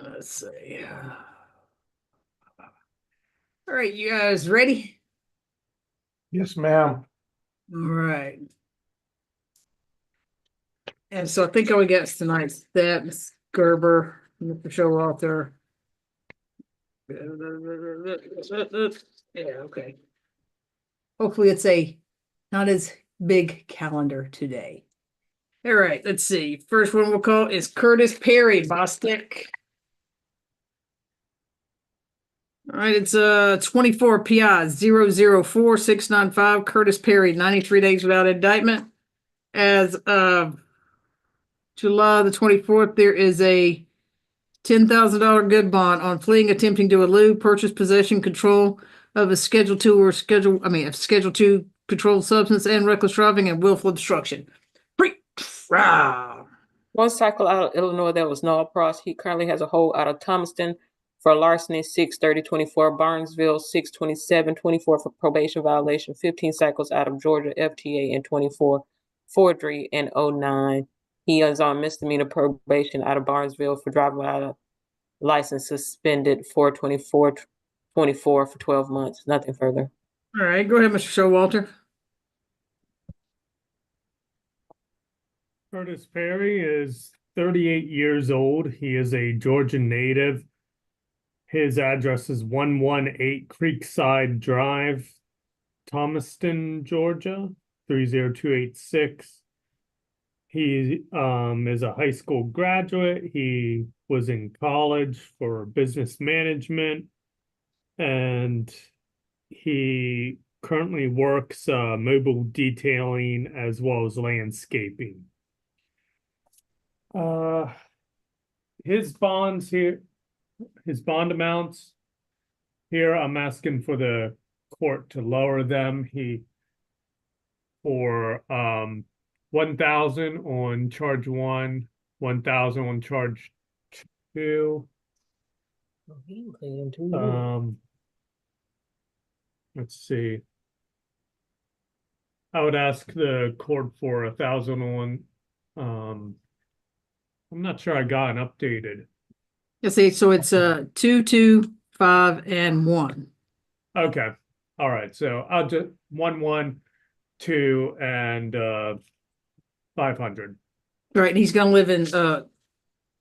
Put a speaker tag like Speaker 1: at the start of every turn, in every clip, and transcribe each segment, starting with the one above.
Speaker 1: Let's see. All right, you guys ready?
Speaker 2: Yes, ma'am.
Speaker 1: All right. And so I think all we got is tonight's that Ms. Gerber, Mr. Showalter. Yeah, okay. Hopefully it's a not as big calendar today. All right, let's see. First one we'll call is Curtis Perry, Bostic. All right, it's 24 PI 004695. Curtis Perry, 93 days without indictment. As of July the 24th, there is a $10,000 good bond on fleeing, attempting to elude purchase, possession, control of a Schedule 2 controlled substance and reckless driving and willful obstruction. Rah.
Speaker 3: One cycle out of Illinois that was null pros. He currently has a hold out of Thomaston for larceny 6/30/24, Barnesville 6/27/24 for probation violation, 15 cycles out of Georgia FTA and 24, forgery and 09. He is on misdemeanor probation out of Barnesville for driving without a license, suspended 4/24/24 for 12 months. Nothing further.
Speaker 1: All right, go ahead, Mr. Showalter.
Speaker 2: Curtis Perry is 38 years old. He is a Georgia native. His address is 118 Creekside Drive, Thomaston, Georgia, 30286. He is a high school graduate. He was in college for business management, and he currently works mobile detailing as well as landscaping. His bonds here, his bond amounts here, I'm asking for the court to lower them. For 1,000 on charge 1, 1,000 on charge 2. Let's see. I would ask the court for 1,000 on I'm not sure I got an updated.
Speaker 1: Let's see, so it's 2, 2, 5, and 1.
Speaker 2: Okay. All right. So I'll just 1, 1, 2, and 500.
Speaker 1: All right, he's gonna live in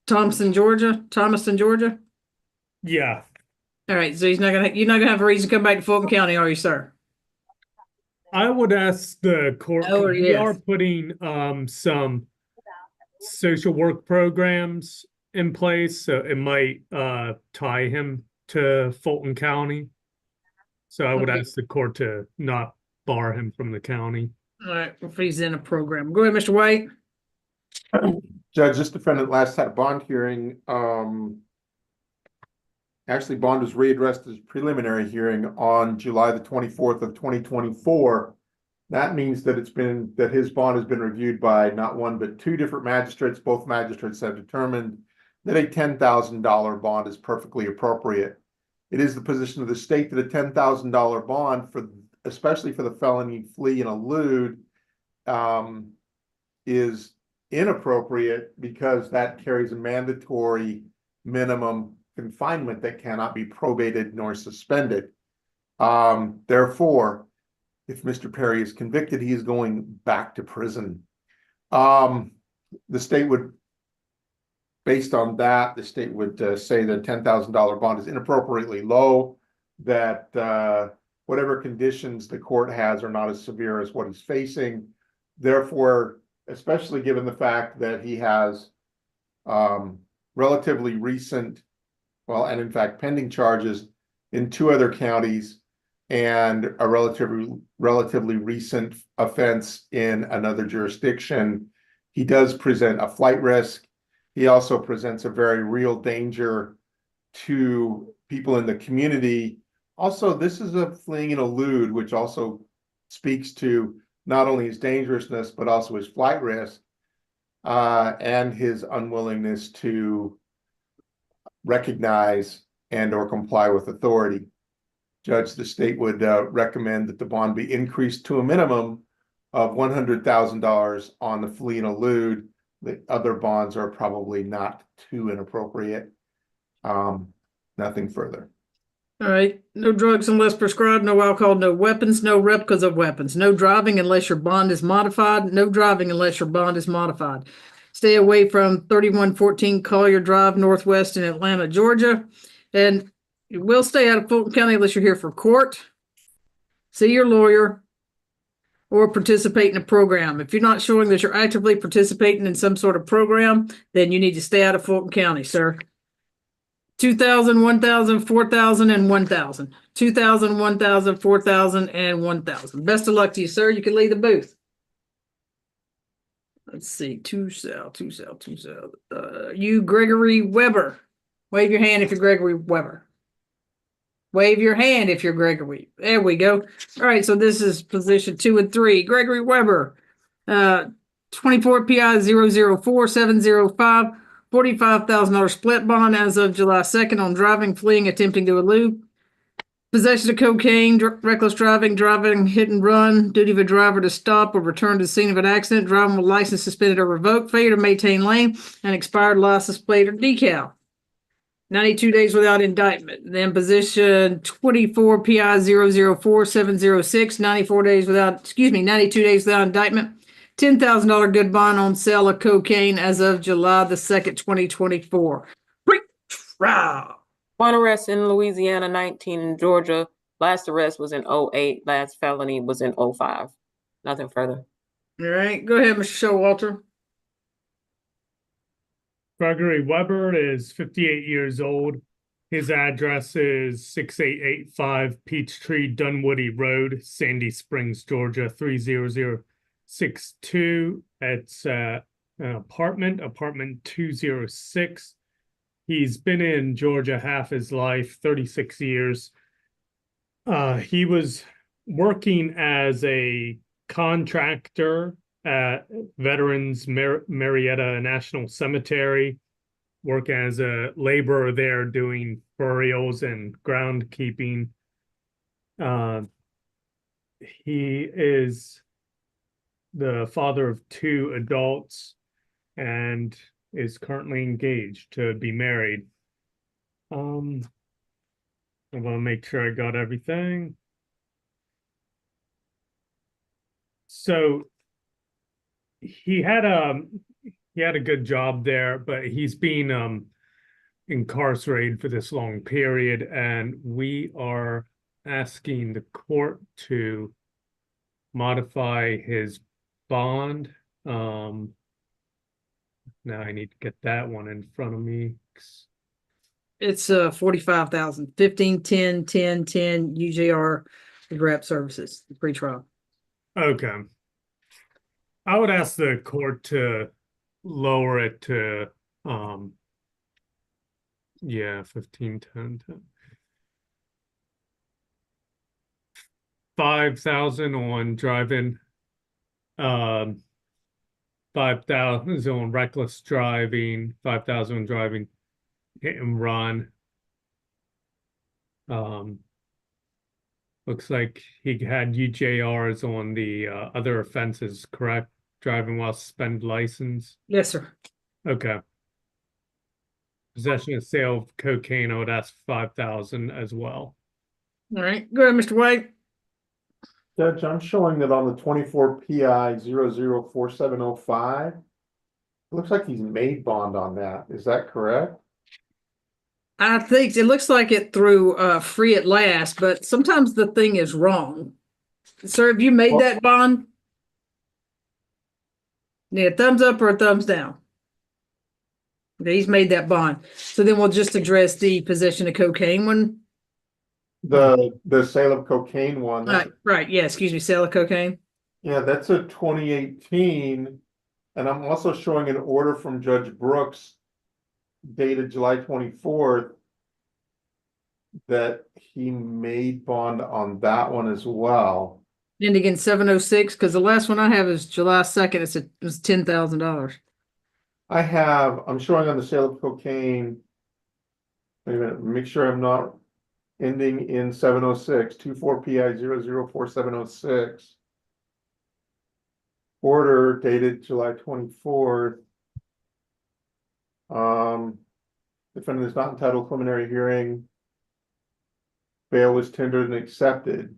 Speaker 1: Thomaston, Georgia.
Speaker 2: Yeah.
Speaker 1: All right, so you're not gonna have a reason to come back to Fulton County, are you, sir?
Speaker 2: I would ask the court,
Speaker 1: Oh,
Speaker 2: we are
Speaker 1: yes.
Speaker 2: putting some social work programs in place, so it might tie him to Fulton County. So I would
Speaker 1: Okay.
Speaker 2: ask the court to not bar him from the county.
Speaker 1: All right, if he's in a program. Go ahead, Mr. White.
Speaker 4: Judge, this defendant last had a bond hearing. Actually, bond was readdressed as preliminary hearing on July the 24th of 2024. That means that his bond has been reviewed by not one but two different magistrates. Both magistrates have determined that a $10,000 bond is perfectly appropriate. It is the position of the state that a $10,000 bond especially for the felony flee and elude, is inappropriate because that carries a mandatory minimum confinement that cannot be probated nor suspended. Therefore, if Mr. Perry is convicted, he is going back to prison. The state would, based on that, the state would say the $10,000 bond is inappropriately low, that whatever conditions the court has are not as severe as what he's facing. Therefore, especially given the fact that he has relatively recent, and in fact pending charges in two other counties and a relatively recent offense in another jurisdiction, he does present a flight risk. He also presents a very real danger to people in the community. Also, this is a fleeing and elude, which also speaks to not only his dangerousness, but also his flight risk and his unwillingness to recognize and or comply with authority. Judge, the state would recommend that the bond be increased to a minimum of $100,000 on the flee and elude. The other bonds are probably not too inappropriate. Nothing further.
Speaker 1: All right, no drugs unless prescribed, no alcohol, no weapons, no replicas of weapons, no driving unless your bond is modified, no driving unless your bond is modified. Stay away from 3114 Collier Drive Northwest in Atlanta, Georgia. And you will stay out of Fulton County unless you're here for court. See your lawyer or participate in a program. If you're not showing that you're actively participating in some sort of program, then you need to stay out of Fulton County, sir. 2,000, 1,000, 4,000, and 1,000. 2,000, 1,000, 4,000, and 1,000. Best of luck to you, sir. You can leave the booth. Let's see. Two cell. You, Gregory Weber. Wave your hand if you're Gregory Weber. Wave your hand if you're Gregory. There we go. All right, so this is position 2 and 3. Gregory Weber, 24 PI 004705. $45,000 split bond as of July 2nd on driving, fleeing, attempting to elude. Possession of cocaine, reckless driving, driving hit and run, duty of a driver to stop or return to the scene of an accident, driving with license suspended or revoked, failure to maintain lane, and expired license plate or decal. 92 days without indictment. Then position 24 PI 004706, 92 days without indictment. $10,000 good bond on sale of cocaine as of July the 2nd, 2024.
Speaker 3: One arrest in Louisiana, 19 in Georgia. Last arrest was in 08. Last felony was in 05. Nothing further.
Speaker 1: All right, go ahead, Mr. Showalter.
Speaker 2: Gregory Weber is 58 years old. His address is 6885 Peachtree Dunwoody Road, Sandy Springs, Georgia, 30062. It's an apartment 206. He's been in Georgia half his life, 36 years. He was working as a contractor at Veterans Marietta National Cemetery, working as a laborer there doing burials and groundkeeping. He is the father of 2 adults and is currently engaged to be married. I want to make sure I got everything. So he had a good job there, but he's been incarcerated for this long period, and we are asking the court to modify his bond. Now I need to get that one in front of me.
Speaker 1: It's 45,000, 15, 10, 10, 10 UJR rep services, pre-trial.
Speaker 2: Okay. I would ask the court to lower it to 15, 10, 10. 5,000 on driving, 5,000 on reckless driving, 5,000 on driving hit and run. Looks like he had UJRs on the other offenses, correct? Driving while suspended license.
Speaker 1: Yes, sir.
Speaker 2: Okay. Possession and sale of cocaine, I would ask 5,000 as well.
Speaker 1: All right, go ahead, Mr. White.
Speaker 4: Judge, I'm showing that on the 24 PI 004705. It looks like he's made bond on that. Is that correct?
Speaker 1: I think it looks like it through free at last, but sometimes the thing is wrong. Sir, have you made that bond? Yeah, thumbs up or a thumbs down? Okay, he's made that bond. So then we'll just address the possession of cocaine one.
Speaker 4: The sale of cocaine one.
Speaker 1: Right. Yeah, excuse me, sale of cocaine.
Speaker 4: Yeah, that's a 2018. And I'm also showing an order from Judge Brooks dated July 24th that he made bond on that one as well.
Speaker 1: Ending in 706, because the last one I have is July 2nd. It was $10,000.
Speaker 4: I'm showing on the sale of cocaine. Wait a minute, make sure I'm not ending in 706, 24 PI 004706. Order dated July 24th. Defendant is not entitled to preliminary hearing. Bail was tendered and accepted.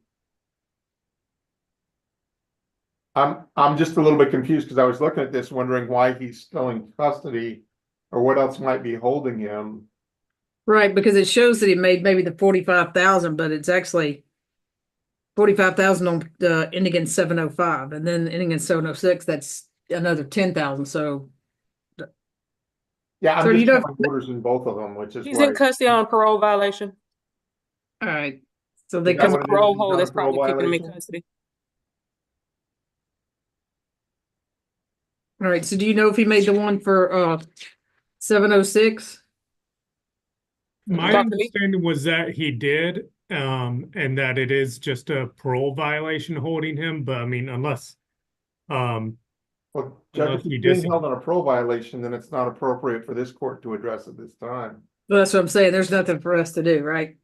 Speaker 4: I'm just a little bit confused because I was looking at this wondering why he's still in custody or what else might be holding him.
Speaker 1: Right, because it shows that he made maybe the 45,000, but it's actually 45,000 on ending in 705, and then ending in 706. That's another 10,000. So,
Speaker 4: Yeah,
Speaker 1: So
Speaker 4: I'm
Speaker 1: you
Speaker 4: just
Speaker 1: don't-
Speaker 4: showing orders in both of them, which is
Speaker 3: He's
Speaker 4: why.
Speaker 3: in custody on a parole violation.
Speaker 1: all right. So they
Speaker 4: Is that
Speaker 3: Because
Speaker 1: come.
Speaker 3: of
Speaker 4: what it is?
Speaker 3: parole
Speaker 4: He's
Speaker 3: hold,
Speaker 4: on a
Speaker 3: that's
Speaker 4: parole
Speaker 3: probably keeping him in
Speaker 4: violation?
Speaker 3: custody.
Speaker 1: All right. So do you know if he made the one for 706?
Speaker 2: My
Speaker 3: Talk to me.
Speaker 2: understanding was that he did, and that it is just a parole violation holding him, but I mean, unless,
Speaker 4: Well,
Speaker 2: Unless
Speaker 4: Judge, if
Speaker 2: he
Speaker 4: he's being
Speaker 2: dis-
Speaker 4: held on a parole violation, then it's not appropriate for this court to address at this time.
Speaker 1: Well, that's what I'm saying. There's nothing for us to do, right?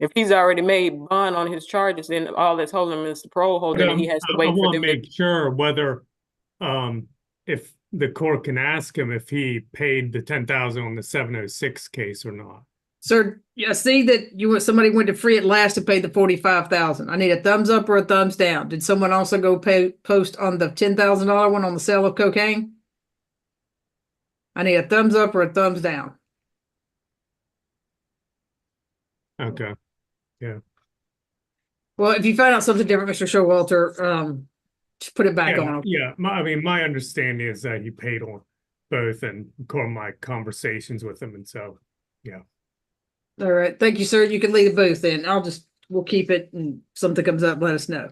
Speaker 3: If he's already made bond on his charges, then all that's holding him is the parole hold, and he has to
Speaker 2: I
Speaker 3: wait for
Speaker 2: want to
Speaker 3: them to.
Speaker 2: make sure whether, if the court can ask him if he paid the 10,000 on the 706 case or not.
Speaker 1: Sir, I see that somebody went to free at last and paid the 45,000. I need a thumbs up or a thumbs down. Did someone also go post on the $10,000 one on the sale of cocaine? I need a thumbs up or a thumbs down.
Speaker 2: Okay.
Speaker 1: Well, if you find out something different, Mr. Showalter, just put it back
Speaker 2: Yeah,
Speaker 1: on.
Speaker 2: yeah. My understanding is that he paid on both, and according to my conversations with him, and so, yeah.
Speaker 1: All right. Thank you, sir. You can leave the booth then. We'll keep it, and if something comes up, let us know.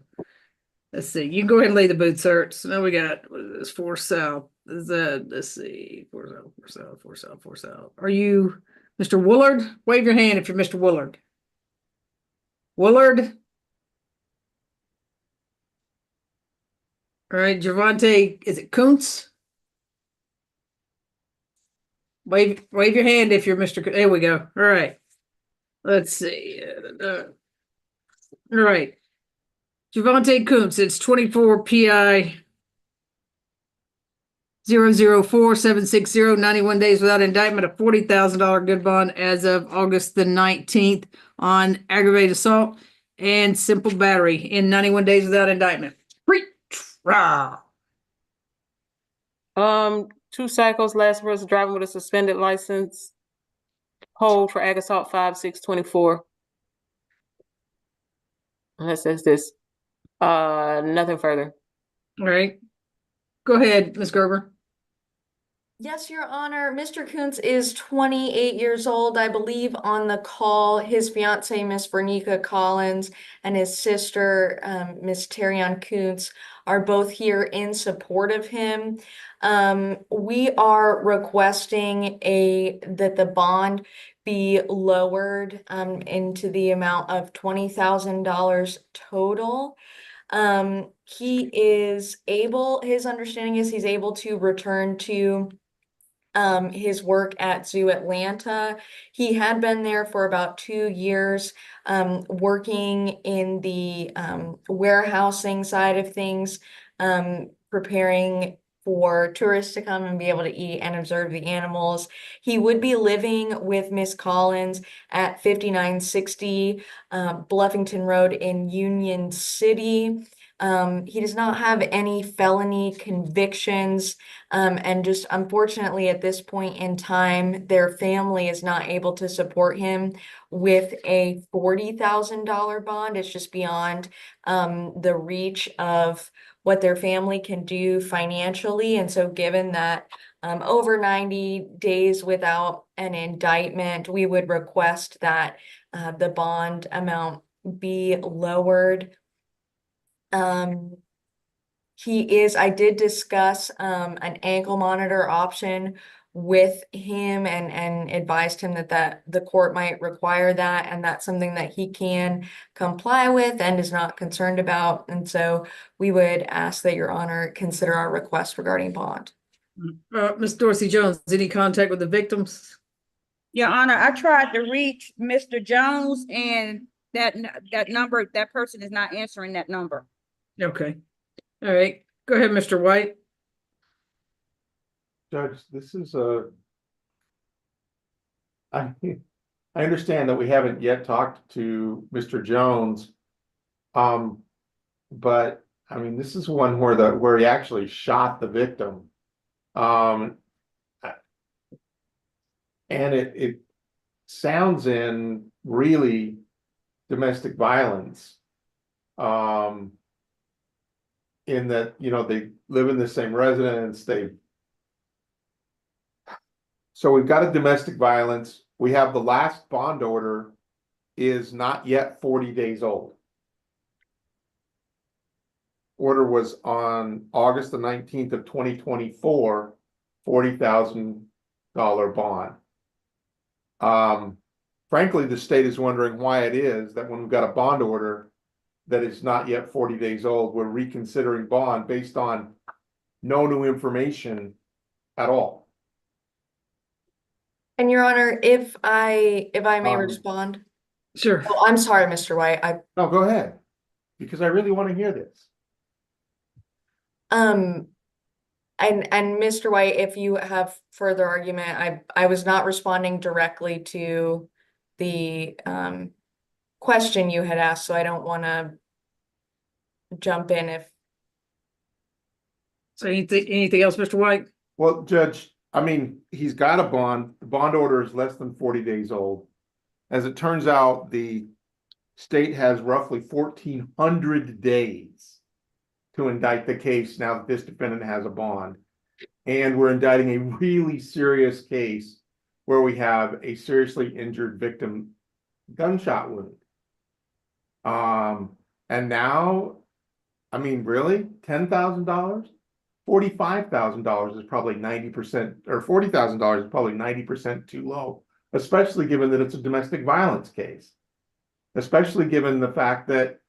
Speaker 1: Let's see. You can go ahead and leave the booth, sir. So now we got, what is this, 4 South. Is that, let's see, 4 South, 4 South, 4 South, 4 South. Are you Mr. Willard? Wave your hand if you're Mr. Willard. Willard? All right, Javante, is it Kuntz? Wave your hand if you're Mr. There we go. All right. Let's see. All right. Javante Kuntz, it's 24 PI 004760, 91 days without indictment, a $40,000 good bond as of August the 19th on aggravated assault and simple battery in 91 days without indictment. Pre-trial.
Speaker 3: 2 cycles, last person driving with a suspended license. Hold for ag assault 5624. That says this. Nothing further.
Speaker 1: All right. Go ahead, Ms. Gerber.
Speaker 5: Yes, Your Honor. Mr. Kuntz is 28 years old. I believe on the call, his fiancee, Miss Vernica Collins, and his sister, Miss Terrion Kuntz, are both here in support of him. We are requesting that the bond be lowered into the amount of $20,000 total. His understanding is he's able to return to his work at Zoo Atlanta. He had been there for about 2 years, working in the warehousing side of things, preparing for tourists to come and be able to eat and observe the animals. He would be living with Miss Collins at 5960 Bluffington Road in Union City. He does not have any felony convictions, and just unfortunately at this point in time, their family is not able to support him with a $40,000 bond. It's just beyond the reach of what their family can do financially. And so given that over 90 days without an indictment, we would request that the bond amount be lowered. I did discuss an ankle monitor option with him and advised him that the court might require that, and that's something that he can comply with and is not concerned about. And so we would ask that Your Honor consider our request regarding bond.
Speaker 1: Ms. Dorsey Jones, any contact with the victims?
Speaker 6: Your Honor, I tried to reach Mr. Jones, and that number, that person is not answering that number.
Speaker 1: Okay. All right. Go ahead, Mr. White.
Speaker 4: Judge, this is I understand that we haven't yet talked to Mr. Jones. But I mean, this is one where he actually shot the victim. And it sounds in really domestic violence. In that, they live in the same residence, so we've got a domestic violence. We have the last bond order is not yet 40 days old. Order was on August the 19th of 2024, $40,000 bond. Frankly, the state is wondering why it is that when we've got a bond order that is not yet 40 days old, we're reconsidering bond based on no new information at all.
Speaker 5: And Your Honor, if I may
Speaker 4: Um,
Speaker 5: respond.
Speaker 1: Sure.
Speaker 5: Oh, I'm sorry, Mr. White.
Speaker 4: No, go ahead, because I really want to hear this.
Speaker 5: And Mr. White, if you have further argument, I was not responding directly to the question you had asked, so I don't want to jump in if.
Speaker 1: So anything else, Mr. White?
Speaker 4: Well, Judge, I mean, he's got a bond. The bond order is less than 40 days old. As it turns out, the state has roughly 1,400 days to indict the case now that this defendant has a bond. And we're indicting a really serious case where we have a seriously injured victim gunshot wound. And now, I mean, really, $10,000? $45,000 is probably 90%, or $40,000 is probably 90% too low, especially given that it's a domestic violence case. Especially given the fact that,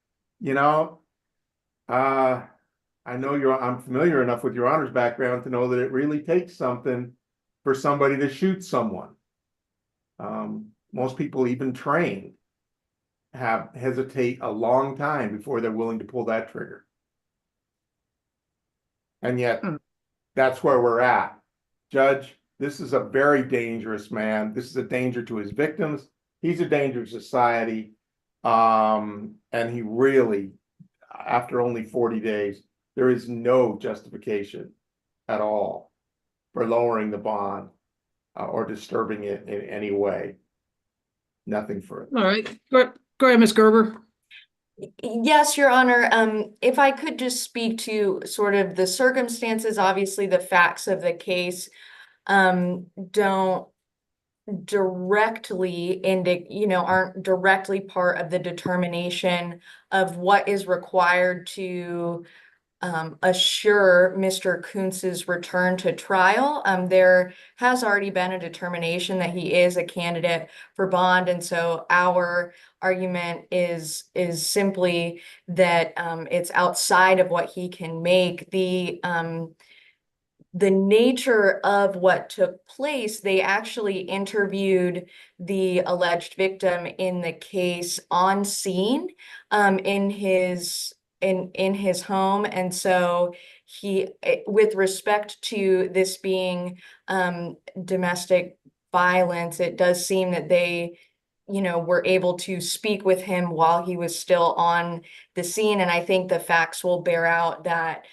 Speaker 4: I know I'm familiar enough with Your Honor's background to know that it really takes something for somebody to shoot someone. Most people, even trained, hesitate a long time before they're willing to pull that trigger. And yet, that's where we're at. Judge, this is a very dangerous man. This is a danger to his victims. He's a danger to society. And he really, after only 40 days, there is no justification at all for lowering the bond or disturbing it in any way. Nothing further.
Speaker 1: All right. Go ahead, Ms. Gerber.
Speaker 5: Yes, Your Honor. If I could just speak to sort of the circumstances, obviously the facts of the case don't directly aren't directly part of the determination of what is required to assure Mr. Kuntz's return to trial. There has already been a determination that he is a candidate for bond, and so our argument is simply that it's outside of what he can make. The nature of what took place, they actually interviewed the alleged victim in the case on scene in his home, and so with respect to this being domestic violence, it does seem that they were able to speak with him while he was still on the scene, and I think the facts will bear out that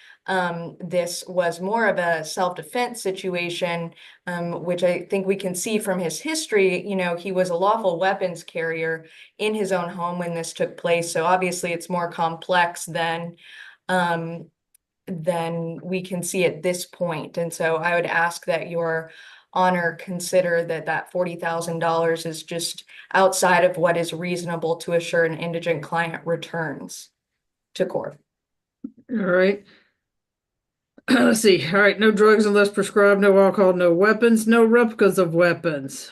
Speaker 5: this was more of a self-defense situation, which I think we can see from his history. He was a lawful weapons carrier in his own home when this took place. So obviously it's more complex than we can see at this point. And so I would ask that Your Honor consider that $40,000 is just outside of what is reasonable to assure an indigent client returns to court.
Speaker 1: All right. Let's see. All right. No drugs unless prescribed, no alcohol, no weapons, no replicas of weapons.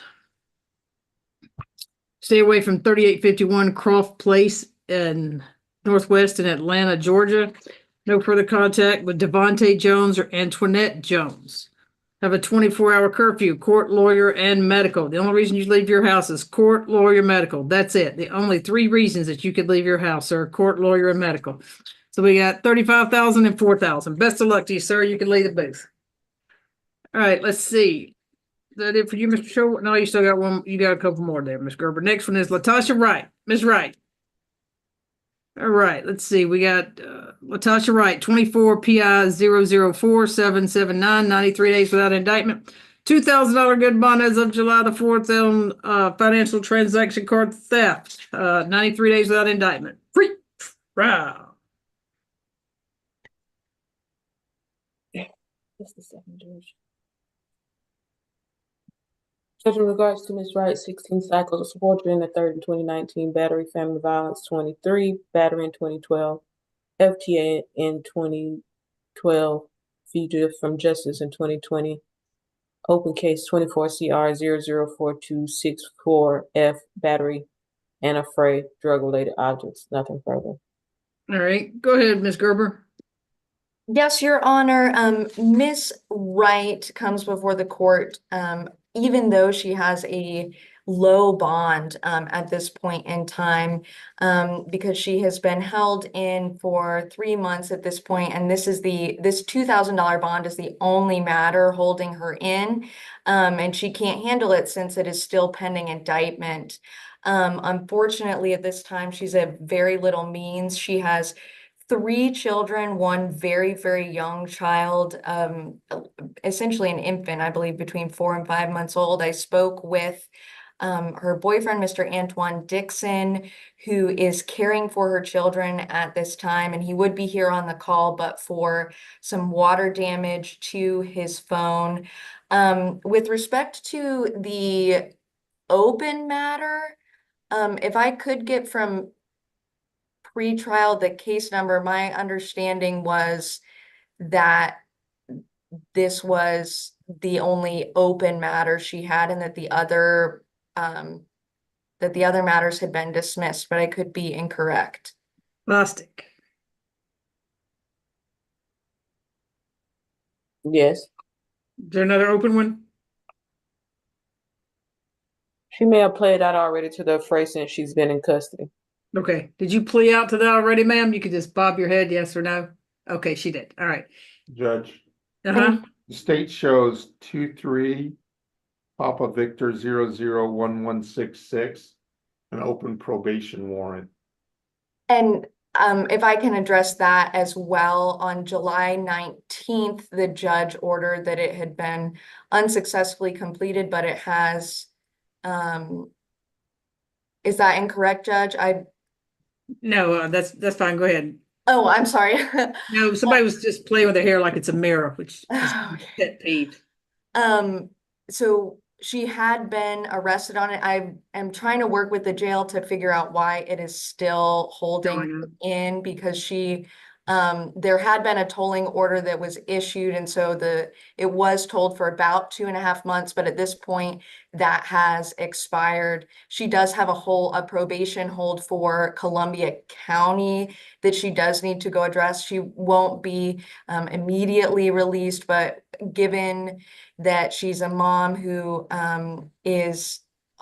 Speaker 1: Stay away from 3851 Croft Place in Northwest in Atlanta, Georgia. No further contact with Javante Jones or Antoinette Jones. Have a 24-hour curfew, court, lawyer, and medical. The only reason you leave your house is court, lawyer, medical. That's it. The only 3 reasons that you could leave your house are court, lawyer, and medical. So we got 35,000 and 4,000. Best of luck to you, sir. You can leave the booth. All right, let's see. that it for you, Mr. Show? No, you still got one. You got a couple more there, Ms. Gerber. Next one is Latasha Wright. Ms. Wright. All right, let's see. We got Latasha Wright, 24 PI 004-779, 93 days without indictment. $2,000 good bond as of July the 4th on financial transaction card theft. 93 days without indictment. Free. Wow.
Speaker 3: That's the second judge. Judge, in regards to Ms. Wright, 16 cycles of support during the third in 2019, battery, family violence 23, battery in 2012, FTA in 2012, fugitive from justice in 2020, open case 24 CR 004264F, battery and afraid, drug-related objects, nothing further.
Speaker 1: All right, go ahead, Ms. Gerber.
Speaker 5: Yes, Your Honor. Miss Wright comes before the court, even though she has a low bond at this point in time, because she has been held in for 3 months at this point, and this $2,000 bond is the only matter holding her in, and she can't handle it since it is still pending indictment. Unfortunately, at this time, she's at very little means. She has 3 children, one very, very young child, essentially an infant, I believe, between 4 and 5 months old. I spoke with her boyfriend, Mr. Antoine Dixon, who is caring for her children at this time, and he would be here on the call, but for some water damage to his phone. With respect to the open matter, if I could get from pre-trial the case number, my understanding was that this was the only open matter she had, and that the other matters had been dismissed, but I could be incorrect.
Speaker 1: Bostic.
Speaker 3: Yes.
Speaker 1: Is there another open one?
Speaker 3: She may have played out already to the afraid since she's been in custody.
Speaker 1: Okay. Did you plea out to that already, ma'am? You could just bob your head, yes or no. Okay, she did. All right.
Speaker 4: Judge,
Speaker 1: Uh-huh.
Speaker 4: the state shows 23 Papa Victor 001166, an open probation warrant.
Speaker 5: And if I can address that as well, on July 19th, the judge ordered that it had been unsuccessfully completed, but it has, is that incorrect, Judge?
Speaker 1: No, that's fine. Go ahead.
Speaker 5: Oh, I'm sorry.
Speaker 1: No, somebody was just playing with their hair like it's a mirror, which is
Speaker 5: Okay.
Speaker 1: pet peeve.
Speaker 5: So she had been arrested on it. I am trying to work with the jail to figure out why it is still holding her in, because there had been a tolling order that was issued, and so it was tolled for about 2.5 months, but at this point that has expired. She does have a probation hold for Columbia County that she does need to go address. She won't be immediately released, but given that she's a mom who is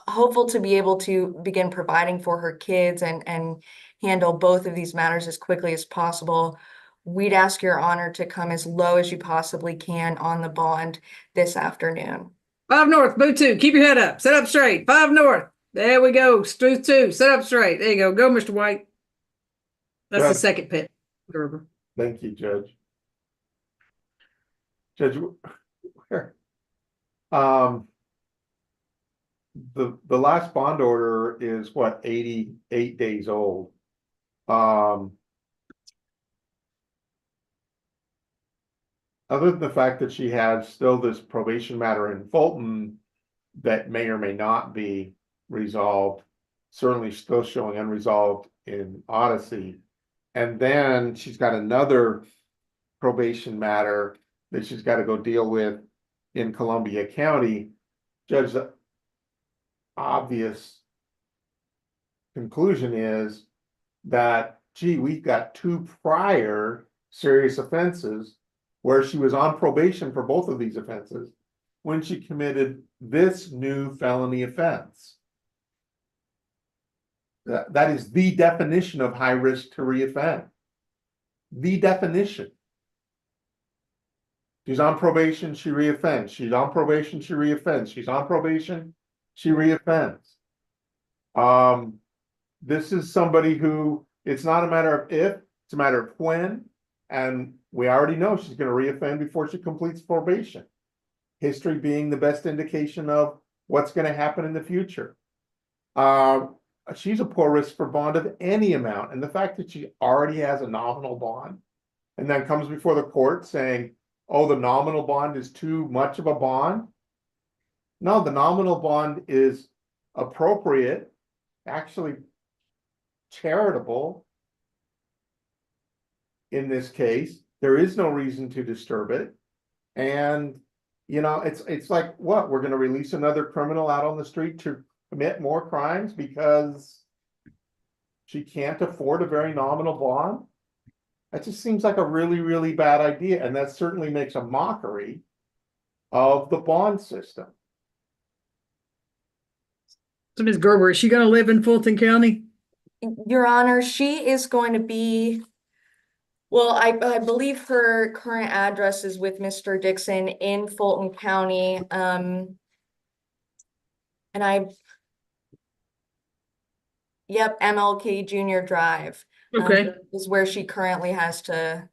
Speaker 5: hopeful to be able to begin providing for her kids and handle both of these matters as quickly as possible, we'd ask Your Honor to come as low as you possibly can on the bond this afternoon.
Speaker 1: 5 north, boo 2. Keep your head up. Sit up straight. 5 north. There we go. Truth 2. Sit up straight. There you go. Go, Mr. White. That's the
Speaker 4: Judge.
Speaker 1: second pit, Gerber.
Speaker 4: Thank you, Judge. Judge, where? The last bond order is what, 88 days old. Other than the fact that she has still this probation matter in Fulton that may or may not be resolved, certainly still showing unresolved in Odyssey. And then she's got another probation matter that she's got to go deal with in Columbia County. Judge, the obvious conclusion is that, gee, we've got 2 prior serious offenses where she was on probation for both of these offenses when she committed this new felony offense. That is the definition of high risk to reoffend. The definition. She's on probation, she reoffends. She's on probation, she reoffends. She's on probation, she reoffends. This is somebody who, it's not a matter of if, it's a matter of when. And we already know she's gonna reoffend before she completes probation. History being the best indication of what's gonna happen in the future. She's a poor risk for bond of any amount, and the fact that she already has a nominal bond and then comes before the court saying, oh, the nominal bond is too much of a bond. No, the nominal bond is appropriate, actually charitable. In this case, there is no reason to disturb it. And, you know, it's like, what, we're gonna release another criminal out on the street to commit more crimes because she can't afford a very nominal bond? That just seems like a really, really bad idea, and that certainly makes a mockery of the bond system.
Speaker 1: So Ms. Gerber, is she gonna live in Fulton County?
Speaker 5: Your Honor, she is going to be, well, I believe her current address is with Mr. Dixon in Fulton County. And yep, MLK Junior Drive.
Speaker 1: Okay,
Speaker 5: Is where she currently has to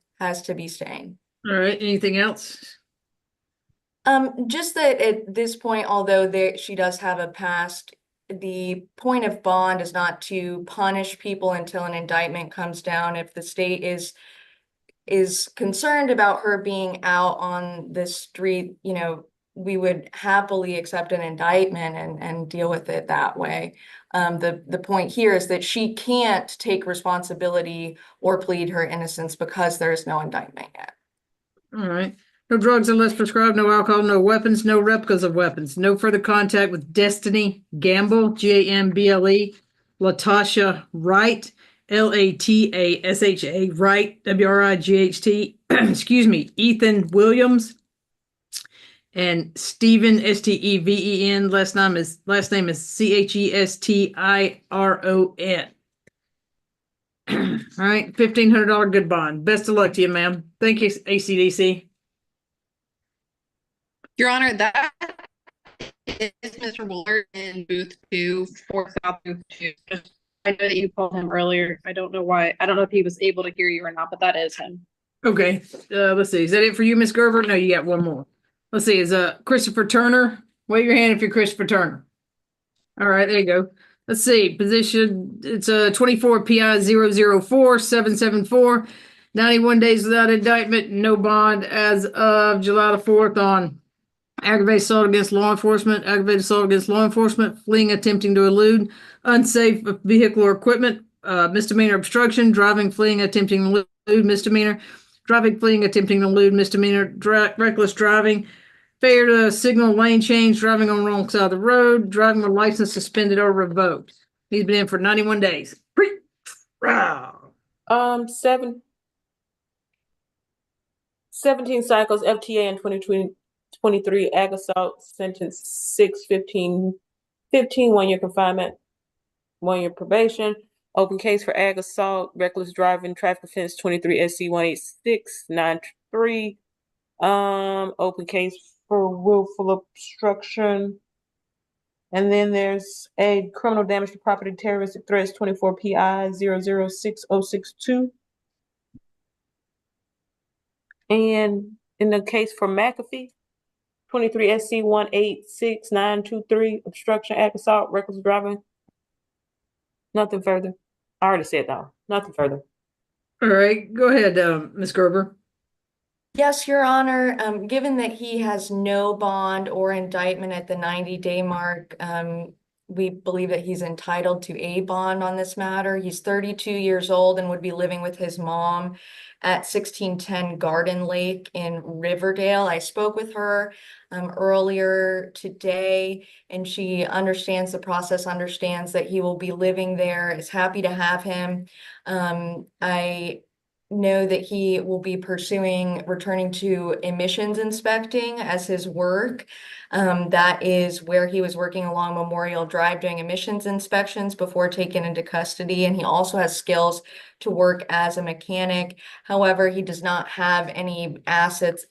Speaker 5: be staying.
Speaker 1: all right, anything else?
Speaker 5: Just that at this point, although she does have a past, the point of bond is not to punish people until an indictment comes down. If the state is concerned about her being out on the street, you know, we would happily accept an indictment and deal with it that way. The point here is that she can't take responsibility or plead her innocence because there is no indictment yet.
Speaker 1: All right. No drugs unless prescribed, no alcohol, no weapons, no replicas of weapons, no further contact with Destiny Gamble, Gamble, Latasha Wright, Latasha Wright, Wright, excuse me, Ethan Williams, and Stephen Steven, last name is Chestion. All right, $1,500 good bond. Best of luck to you, ma'am. Thank you, ACDC.
Speaker 7: Your Honor, that is Mr. Willard in booth 2, 4 South booth 2. I know that you called him earlier. I don't know why. I don't know if he was able to hear you or not, but that is him.
Speaker 1: Okay, let's see. Is that it for you, Miss Gerber? No, you got one more. Let's see. Is Christopher Turner? Wave your hand if you're Christopher Turner. All right, there you go. Let's see. Position. It's 24 PI 004774. 91 days without indictment. No bond as of July the 4th on aggravated assault against law enforcement, aggravated assault against law enforcement, fleeing, attempting to elude, unsafe vehicle or equipment, misdemeanor obstruction, driving, fleeing, attempting to elude, misdemeanor, driving, fleeing, attempting to elude, misdemeanor, reckless driving, failure to signal lane change, driving on the wrong side of the road, driving with license suspended or revoked. He's been in for 91 days.
Speaker 3: 17 cycles, FTA in 2023, ag assault, sentence 6/15, 1-year confinement, 1-year probation. Open case for ag assault, reckless driving, traffic offense 23 SC 18693. Open case for willful obstruction. And then there's a criminal damage to property, terroristic threats 24 PI 006062. And in the case for McAfee, 23 SC 1866923, obstruction, ag assault, reckless driving. Nothing further. I already said that. Nothing further.
Speaker 1: All right, go ahead, Ms. Gerber.
Speaker 5: Yes, Your Honor. Given that he has no bond or indictment at the 90-day mark, we believe that he's entitled to a bond on this matter. He's 32 years old and would be living with his mom at 1610 Garden Lake in Riverdale. I spoke with her earlier today, and she understands the process, understands that he will be living there, is happy to have him. know that he will be pursuing returning to emissions inspecting as his work. That is where he was working along Memorial Drive doing emissions inspections before taken into custody. And he also has skills to work as a mechanic. However, he does not have any assets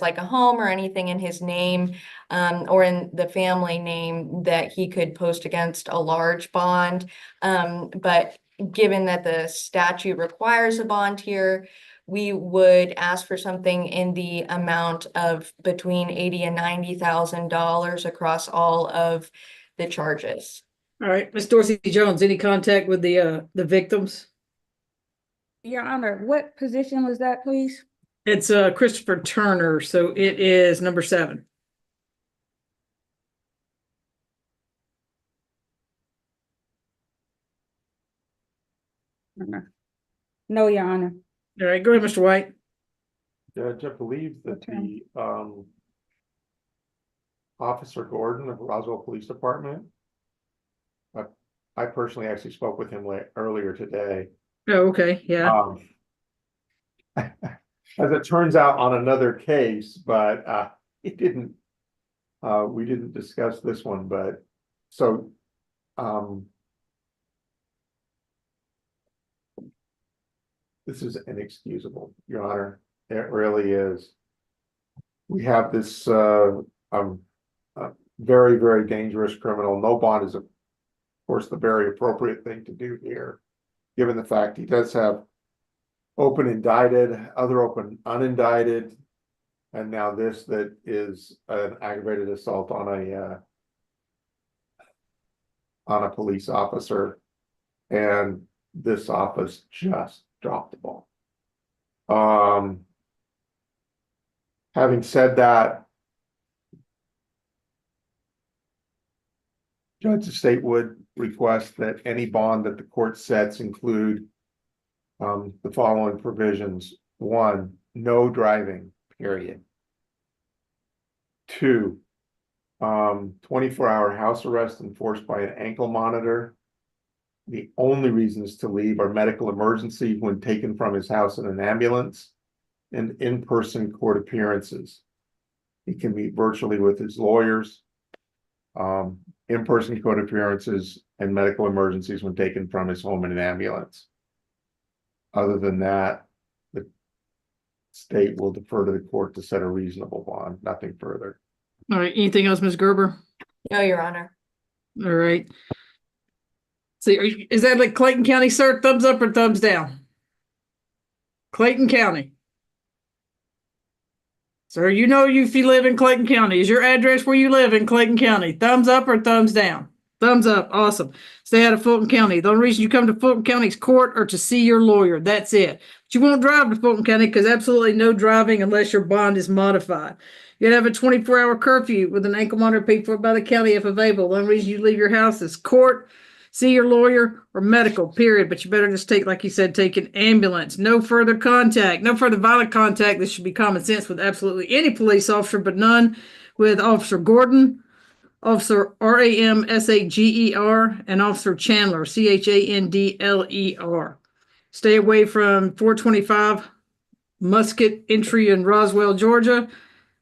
Speaker 5: like a home or anything in his name, or in the family name that he could post against a large bond. But given that the statute requires a bond here, we would ask for something in the amount of between $80,000 and $90,000 across all of the charges.
Speaker 1: All right, Ms. Dorsey Jones, any contact with the victims?
Speaker 6: Your Honor, what position was that, please?
Speaker 1: It's Christopher Turner, so it is number 7.
Speaker 6: No, Your Honor.
Speaker 1: All right, go ahead, Mr. White.
Speaker 4: Judge, I believe that
Speaker 6: Okay.
Speaker 4: the Officer Gordon of Roswell Police Department. I personally actually spoke with him earlier today.
Speaker 1: Oh, okay, yeah.
Speaker 4: As it turns out, on another case, but it didn't. We didn't discuss this one, but so this is inexcusable, Your Honor. It really is. We have this very, very dangerous criminal. No bond is, of course, the very appropriate thing to do here, given the fact he does have open indicted, other open unindicted, and now this that is an aggravated assault on a police officer, and this office just dropped the ball. Having said that, Judge, the state would request that any bond that the court sets include the following provisions. 1, no driving, period. 2, 24-hour house arrest enforced by an ankle monitor. The only reasons to leave are medical emergency when taken from his house in an ambulance, and in-person court appearances. He can meet virtually with his lawyers. In-person court appearances and medical emergencies when taken from his home in an ambulance. Other than that, the state will defer to the court to set a reasonable bond, nothing further.
Speaker 1: All right, anything else, Ms. Gerber?
Speaker 5: No, Your Honor.
Speaker 1: All right. See, is that like Clayton County, sir? Thumbs up or thumbs down? Clayton County. Sir, you know if you live in Clayton County. Is your address where you live in Clayton County? Thumbs up or thumbs down? Thumbs up. Awesome. Stay out of Fulton County. The only reason you come to Fulton County's court or to see your lawyer. That's it. But you won't drive to Fulton County because absolutely no driving unless your bond is modified. You'd have a 24-hour curfew with an ankle monitor paid for by the county if available. The only reason you leave your house is court, see your lawyer, or medical, period. But you better just take, like you said, take an ambulance. No further contact, no further violent contact. This should be common sense with absolutely any police officer, but none with Officer Gordon, Officer Ramsager, and Officer Chandler, Chandler. Stay away from 425 Musket Entry in Roswell, Georgia,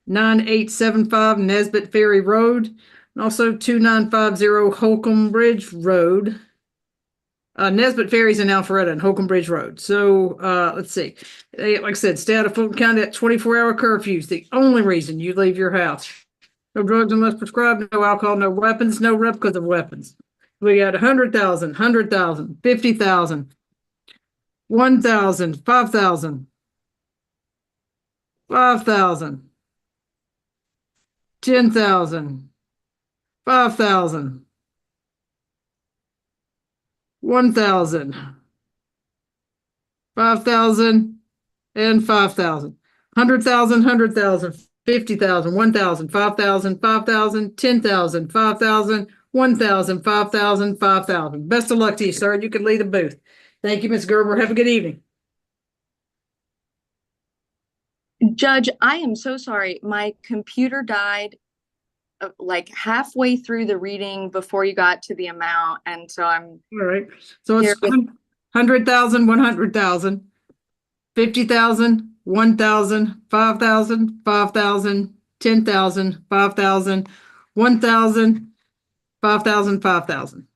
Speaker 1: 9875 Nesbitt Ferry Road, and also 2950 Holcomb Bridge Road. Nesbitt Ferry's in Alpharetta and Holcomb Bridge Road. So let's see. Like I said, stay out of Fulton County at 24-hour curfews. The only reason you leave your house. No drugs unless prescribed, no alcohol, no weapons, no replicas of weapons. We got 100,000, 100,000, 50,000, 1,000, 5,000, 5,000, 10,000, 5,000, 1,000, 5,000, and 5,000. 100,000, 100,000, 50,000, 1,000, 5,000, 5,000, 10,000, 5,000, 1,000, 5,000, 5,000. Best of luck to you, sir. You can leave the booth. Thank you, Ms. Gerber. Have a good evening.
Speaker 5: Judge, I am so sorry. My computer died like halfway through the reading before you got to the amount, and so I'm
Speaker 1: All right. So it's
Speaker 5: Here with-
Speaker 1: 100,000, 100,000, 50,000, 1,000, 5,000, 5,000, 10,000, 5,000, 1,000, 5,000, 5,000.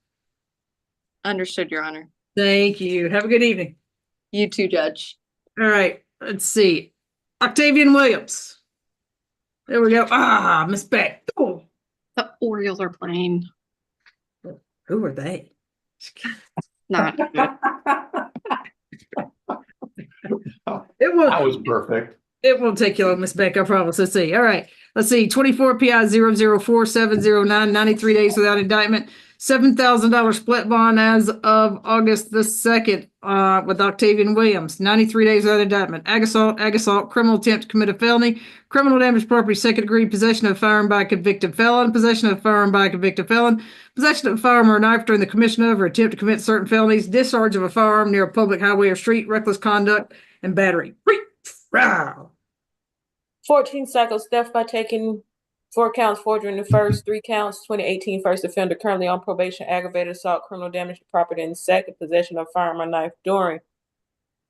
Speaker 7: Understood, Your Honor.
Speaker 1: Thank you. Have a good evening.
Speaker 7: You too, Judge.
Speaker 1: All right, let's see. Octavian Williams. There we go. Ah, Miss Beck. Oh,
Speaker 7: The Orioles are playing.
Speaker 1: who are they?
Speaker 7: Not good.
Speaker 1: It will.
Speaker 4: That was perfect.
Speaker 1: It won't take you long, Miss Beck, I promise. Let's see. All right. Let's see. 24 PI 004709, 93 days without indictment. $7,000 split bond as of August the 2nd, with Octavian Williams. 93 days without indictment. Ag assault, criminal attempt to commit a felony, criminal damage property, second degree, possession of a firearm by a convicted felon, possession of a firearm by a convicted felon, possession of a firearm or a knife during the commission of or attempt to commit certain felonies, discharge of a firearm near a public highway or street, reckless conduct, and battery. Wow.
Speaker 3: 14 cycles, theft by taking 4 counts, forgery in the first, 3 counts, 2018 first offender, currently on probation, aggravated assault, criminal damage to property in the second, possession of firearm or knife during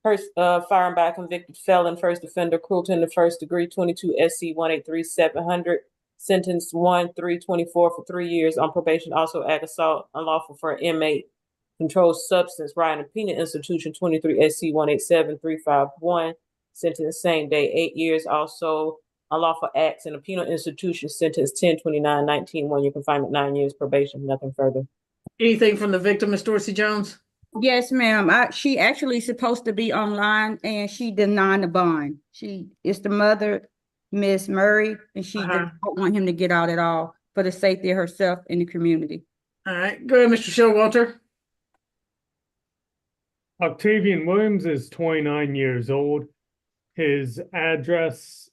Speaker 3: first, firearm by a convicted felon, first offender, cruelty in the first degree, 22 SC 183-700, sentence 1-3-24 for 3 years, on probation, also ag assault, unlawful for an inmate, controlled substance, right in a penal institution, 23 SC 187-351, sentence same day, 8 years, also unlawful acts in a penal institution, sentence 10-29-19, 1 year confinement, 9 years probation, nothing further.
Speaker 1: Anything from the victim, Miss Dorsey Jones?
Speaker 6: Yes, ma'am. She actually supposed to be online and she denied the bond. It's the mother, Miss Murray, and she
Speaker 1: Uh-huh.
Speaker 6: did not want him to get out at all for the safety of herself and the community.
Speaker 1: All right, go ahead, Mr. Showalter.
Speaker 2: Octavian Williams is 29 years old. His address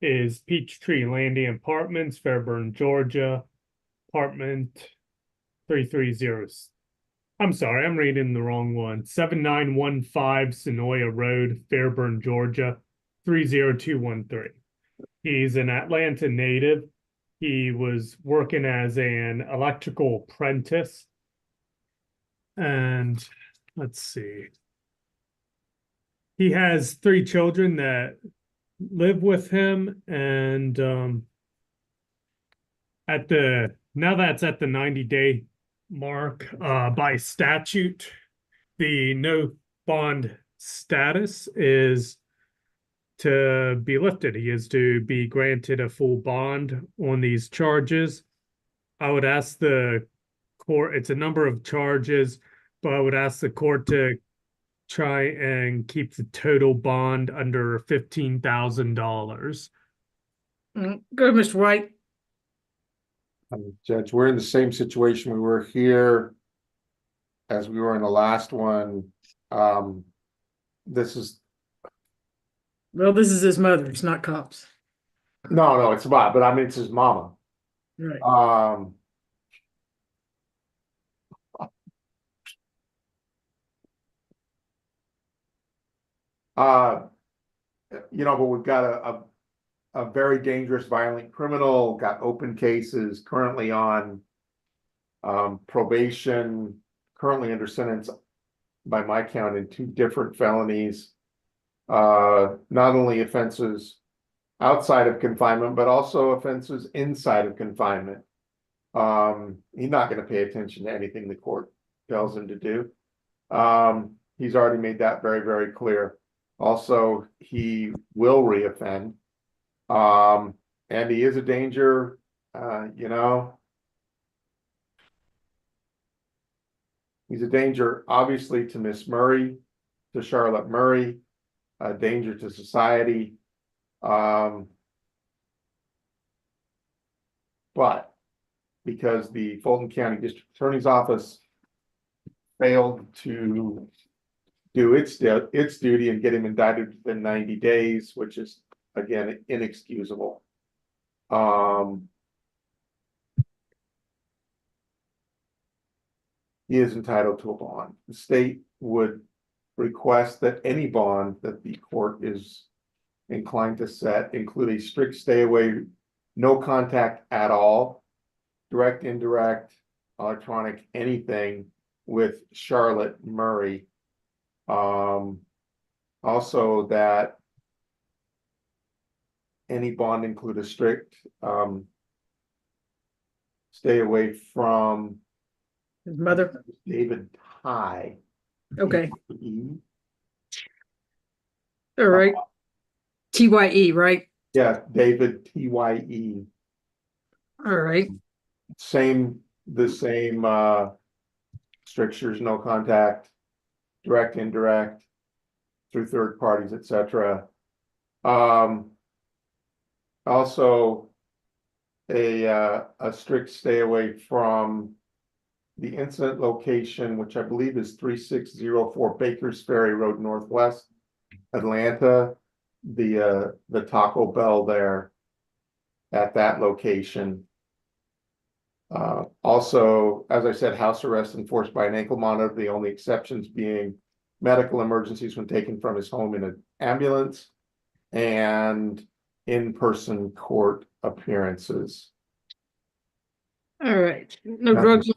Speaker 2: is Peachtree Landing Apartments, Fairburn, Georgia, apartment 330. I'm sorry, I'm reading the wrong one. 7915 Sonoya Road, Fairburn, Georgia, 30213. He's an Atlanta native. He was working as an electrical apprentice. And let's see. He has 3 children that live with him, and now that's at the 90-day mark, by statute, the no bond status is to be lifted. He is to be granted a full bond on these charges. I would ask the court, it's a number of charges, but I would ask the court to try and keep the total bond under $15,000.
Speaker 1: Go ahead, Mr. White.
Speaker 4: Judge, we're in the same situation we were here as we were in the last one. This is,
Speaker 1: Well, this is his mother. It's not cops.
Speaker 4: no, it's about, but I mean, it's his mama.
Speaker 1: Right.
Speaker 4: But we've got a very dangerous, violent criminal, got open cases, currently on probation, currently under sentence by my count in 2 different felonies. Not only offenses outside of confinement, but also offenses inside of confinement. He's not going to pay attention to anything the court tells him to do. He's already made that very, very clear. Also, he will reoffend. And he is a danger, he's a danger, obviously, to Miss Murray, to Charlotte Murray, a danger to society. But because the Fulton County District Attorney's Office failed to do its duty and get him indicted within 90 days, which is, again, inexcusable. He is entitled to a bond. The state would request that any bond that the court is inclined to set include a strict stay away, no contact at all, direct, indirect, electronic, anything with Charlotte Murray, Also that any bond include a strict, stay away from
Speaker 1: His mother.
Speaker 4: David Ty.
Speaker 1: Okay.
Speaker 4: E.
Speaker 1: All right. TYE, right?
Speaker 4: Yeah, David TYE.
Speaker 1: All right.
Speaker 4: The same strictures, no contact, direct, indirect, through third parties, etc. Also a strict stay away from the incident location, which I believe is 3604 Bakers Ferry Road Northwest, Atlanta, the Taco Bell there at that location. Also, as I said, house arrest enforced by an ankle monitor, the only exceptions being medical emergencies when taken from his home in an ambulance and in-person court appearances.
Speaker 1: All right. No drugs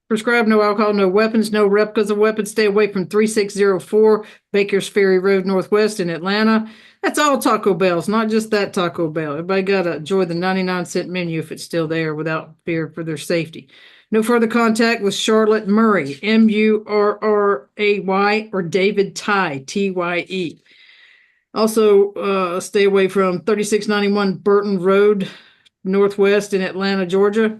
Speaker 1: prescribed, no alcohol, no weapons, no replicas of weapons. Stay away from 3604 Bakers Ferry Road Northwest in Atlanta. That's all Taco Bells, not just that Taco Bell. Everybody got to enjoy the 99-cent menu if it's still there without fear for their safety. No further contact with Charlotte Murray, Murray, or David Ty, Tye. Also, stay away from 3691 Burton Road Northwest in Atlanta, Georgia.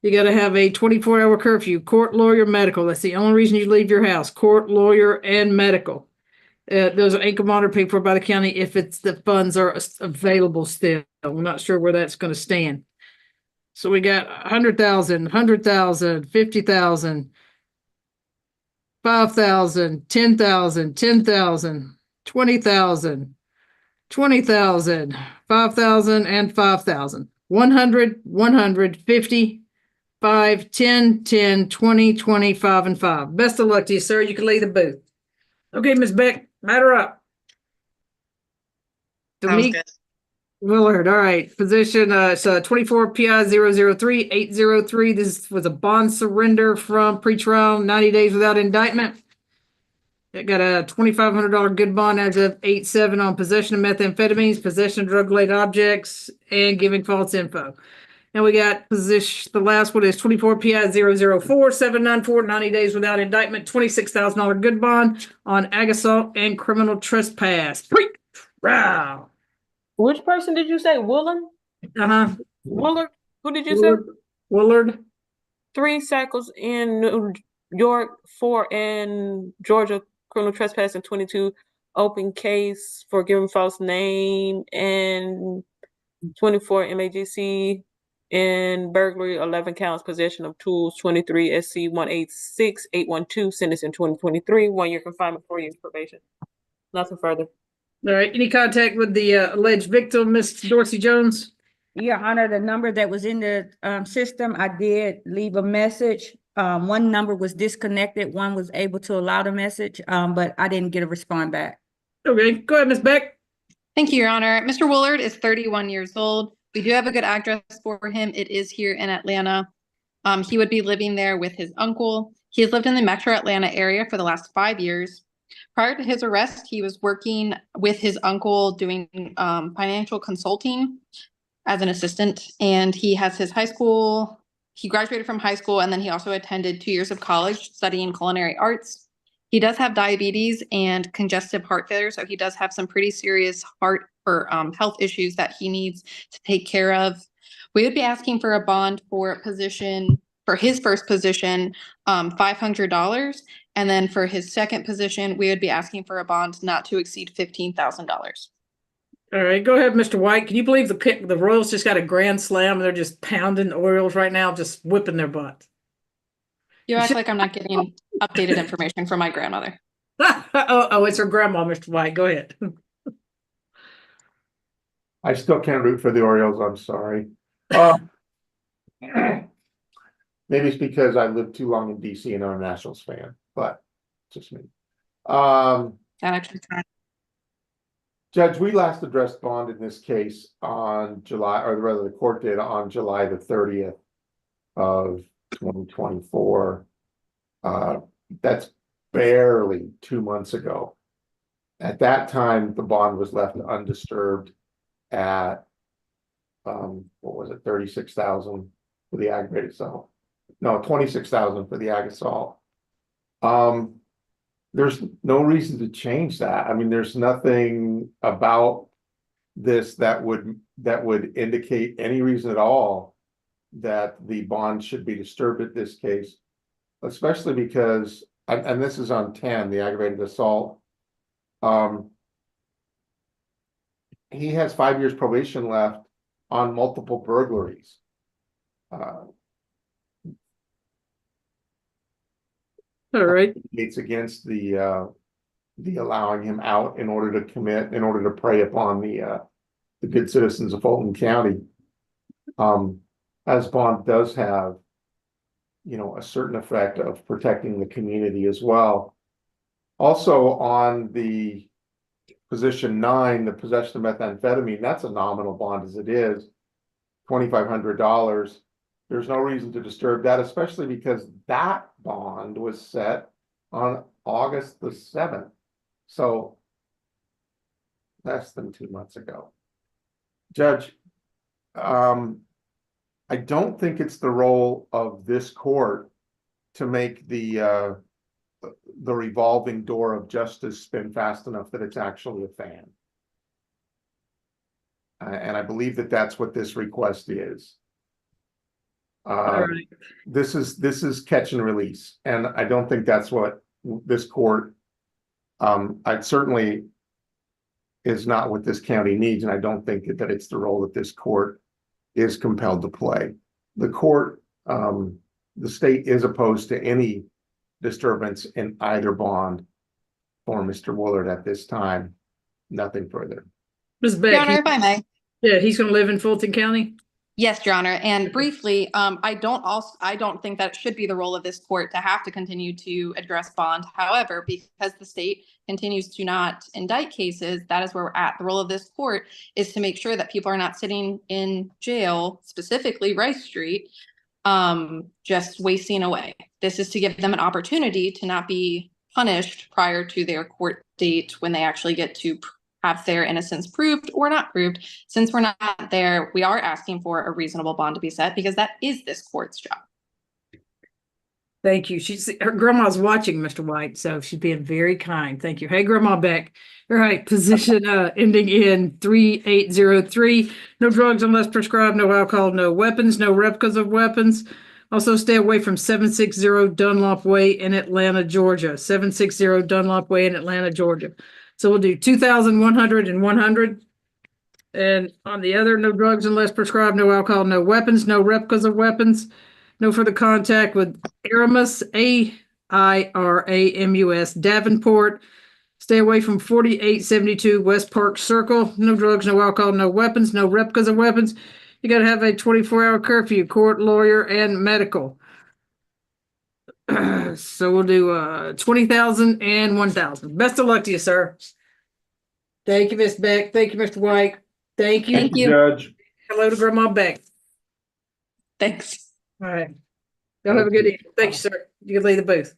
Speaker 1: You got to have a 24-hour curfew, court, lawyer, medical. That's the only reason you leave your house, court, lawyer, and medical. Those are ankle monitor paid for by the county if it's the funds are available still. I'm not sure where that's going to stand. So we got 100,000, 100,000, 50,000, 5,000, 10,000, 10,000, 20,000, 20,000, 5,000, and 5,000. 100, 100, 50, 5, 10, 10, 20, 25, and 5. Best of luck to you, sir. You can leave the booth. Okay, Ms. Beck, matter up. Dominique Willard, all right. Position, it's 24 PI 003-803. This was a bond surrender from pretrial, 90 days without indictment. It got a $2,500 good bond as of 8/7 on possession of methamphetamines, possession of drug-related objects, and giving false info. And we got position, the last one is 24 PI 004-794, 90 days without indictment, $26,000 good bond on ag assault and criminal trespass. Wow.
Speaker 3: Which person did you say? Willard?
Speaker 1: Uh-huh.
Speaker 3: Willard? Who did you say?
Speaker 1: Willard.
Speaker 3: 3 cycles in New York, 4 in Georgia, criminal trespass, and 22 open case for giving false name, and 24 MAGC in burglary, 11 counts, possession of tools, 23 SC 186812, sentence in 2023, 1 year confinement, 4 years probation. Nothing further.
Speaker 1: All right. Any contact with the alleged victim, Miss Dorsey Jones?
Speaker 6: Your Honor, the number that was in the system, I did leave a message. One number was disconnected, one was able to allow the message, but I didn't get a response back.
Speaker 1: Okay, go ahead, Ms. Beck.
Speaker 7: Thank you, Your Honor. Mr. Willard is 31 years old. We do have a good address for him. It is here in Atlanta. He would be living there with his uncle. He has lived in the metro Atlanta area for the last 5 years. Prior to his arrest, he was working with his uncle doing financial consulting as an assistant. And he has his high school, he graduated from high school, and then he also attended 2 years of college studying culinary arts. He does have diabetes and congestive heart failure, so he does have some pretty serious heart or health issues that he needs to take care of. We would be asking for a bond for his first position, $500. And then for his second position, we would be asking for a bond not to exceed $15,000.
Speaker 1: All right, go ahead, Mr. White. Can you believe the Royals just got a grand slam and they're just pounding the Orioles right now, just whipping their butt?
Speaker 7: You act like I'm not getting updated information from my grandmother.
Speaker 1: oh, it's her grandma, Mr. White. Go ahead.
Speaker 4: I still can't root for the Orioles. I'm sorry. Maybe it's because I lived too long in DC and I'm a Nationals fan, but it's just me.
Speaker 7: That actually
Speaker 4: Judge, we last addressed bond in this case on July, or rather the court did on July the 30th of 2024. That's barely 2 months ago. At that time, the bond was left undisturbed at, what was it, 36,000 for the aggravated assault? No, 26,000 for the ag assault. There's no reason to change that. I mean, there's nothing about this that would indicate any reason at all that the bond should be disturbed at this case, especially because, and this is on 10, the aggravated assault. He has 5 years probation left on multiple burglaries.
Speaker 1: All right.
Speaker 4: It's against the allowing him out in order to prey upon the good citizens of Fulton County. As bond does have, a certain effect of protecting the community as well. Also on the position 9, the possession of methamphetamine, that's a nominal bond as it is, $2,500. There's no reason to disturb that, especially because that bond was set on August the 7th. So less than 2 months ago. Judge, I don't think it's the role of this court to make the revolving door of justice spin fast enough that it's actually a fan. And I believe that that's what this request is.
Speaker 1: All right.
Speaker 4: This is catch and release, and I don't think that's what this court, I'd certainly is not what this county needs, and I don't think that it's the role that this court is compelled to play. The court, the state is opposed to any disturbance in either bond for Mr. Willard at this time. Nothing further.
Speaker 1: Ms.
Speaker 7: Your
Speaker 1: Beck,
Speaker 7: Honor, if I may.
Speaker 1: yeah, he's gonna live in Fulton County?
Speaker 7: Yes, Your Honor. And briefly, I don't think that it should be the role of this court to have to continue to address bond. However, because the state continues to not indict cases, that is where we're at. The role of this court is to make sure that people are not sitting in jail, specifically Rice Street, just wasting away. This is to give them an opportunity to not be punished prior to their court date when they actually get to have their innocence proved or not proved. Since we're not there, we are asking for a reasonable bond to be set because that is this court's job.
Speaker 1: Thank you. Her grandma's watching, Mr. White, so she's being very kind. Thank you. Hey, Grandma Beck. All right, position ending in 3803. No drugs unless prescribed, no alcohol, no weapons, no replicas of weapons. Also stay away from 760 Dunlop Way in Atlanta, Georgia. 760 Dunlop Way in Atlanta, Georgia. So we'll do 2,100 and 100. And on the other, no drugs unless prescribed, no alcohol, no weapons, no replicas of weapons. No further contact with Aramus, AIRAMUS, Davenport. Stay away from 4872 West Park Circle. No drugs, no alcohol, no weapons, no replicas of weapons. You got to have a 24-hour curfew, court, lawyer, and medical. So we'll do 20,000 and 1,000. Best of luck to you, sir. Thank you, Miss Beck. Thank you, Mr. White. Thank you.
Speaker 7: Thank you.
Speaker 4: Judge.
Speaker 1: Hello to Grandma Beck.
Speaker 7: Thanks.
Speaker 1: All right. Y'all have a good evening. Thank you, sir. You can leave the booth.